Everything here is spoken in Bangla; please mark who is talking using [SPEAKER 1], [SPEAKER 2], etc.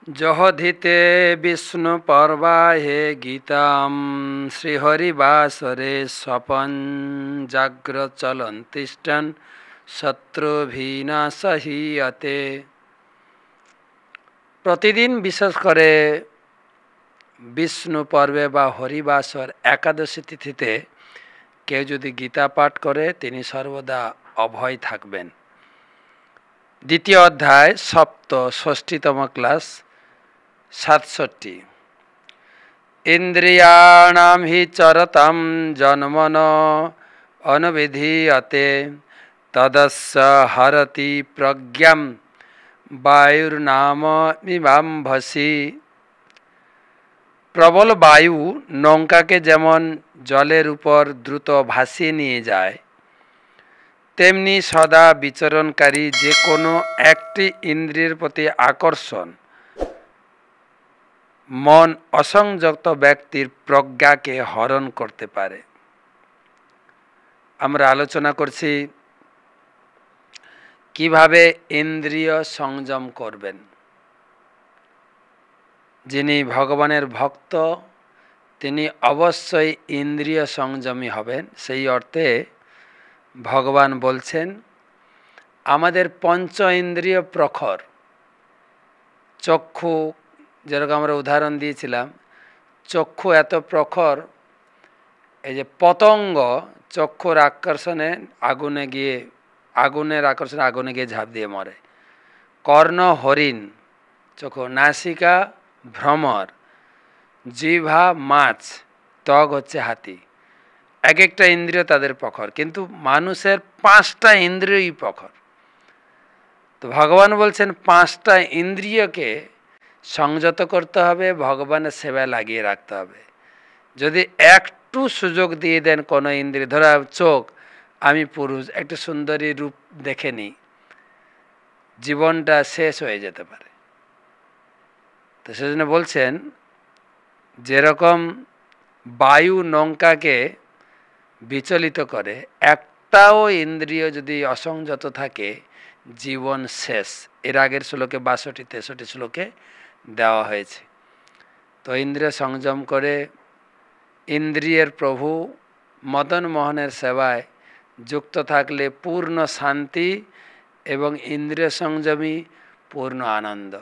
[SPEAKER 1] জহধিতে বিষ্ণু পর্বাহে গীতাম শ্রীহরিবাসরে স্বপন জাগ্র চলন্তিষ্ঠন শত্রুভিনাশহীয়তে। প্রতিদিন বিশেষ করে বিষ্ণু পর্বে বা হরিবাসর একাদশী তিথিতে কেউ যদি গীতা পাঠ করে তিনি সর্বদা অভয় থাকবেন। দ্বিতীয় অধ্যায় ষষ্ঠীতম ক্লাস ৬৭। ইন্দ্রিয়াণাম হি চরতাম জন্মন অনুবিধীয়তে তদস্য হরতি প্রজ্ঞাম বায়ুর্নামিমাম্ভসি। প্রবল বায়ু নৌকাকে যেমন জলের উপর দ্রুত ভাসিয়ে নিয়ে যায়, তেমনি সদা বিচরণকারী যে কোনো একটি ইন্দ্রিয়ের প্রতি আকর্ষণ মন অসংযত ব্যক্তির প্রজ্ঞাকে হরণ করতে পারে। আমরা আলোচনা করছি কিভাবে ইন্দ্রিয় সংযম করবেন। যিনি ভগবানের ভক্ত তিনি অবশ্যই ইন্দ্রিয় সংযমী হবেন। সেই অর্থে ভগবান বলছেন আমাদের পঞ্চ ইন্দ্রিয় প্রখর। চক্ষু, যেরকম আমরা উদাহরণ দিয়েছিলাম, চক্ষু এত প্রখর, এই যে পতঙ্গ চক্ষুর আকর্ষণে আগুনের আকর্ষণে আগুনে গিয়ে ঝাঁপ দিয়ে মরে। কর্ণ হরিণ, চক্ষু, নাসিকা ভ্রমর, জিহ্বা মাছ, ত্বক হচ্ছে হাতি। এক একটা ইন্দ্রিয় তাদের প্রখর, কিন্তু মানুষের 5টা ইন্দ্রিয়ই প্রখর। তো ভগবান বলছেন 5টা ইন্দ্রিয়কে সংযত করতে হবে, ভগবানের সেবায় লাগিয়ে রাখতে হবে। যদি একটু সুযোগ দিয়ে দেন কোনো ইন্দ্রিয়, ধরা চোখ, আমি পুরুষ, একটু সুন্দরী রূপ দেখে নিই, জীবনটা শেষ হয়ে যেতে পারে। তো সেজন্য বলছেন যেরকম বায়ু নৌকাকে বিচলিত করে, একটাও ইন্দ্রিয় যদি অসংযত থাকে জীবন শেষ। এর আগের শ্লোকে 62-63 শ্লোকে দেওয়া হয়েছে। তো ইন্দ্রিয় সংযম করে ইন্দ্রিয়ের প্রভু মদন মোহনের সেবায় যুক্ত থাকলে পূর্ণ শান্তি এবং ইন্দ্রিয় সংযমী পূর্ণ আনন্দ।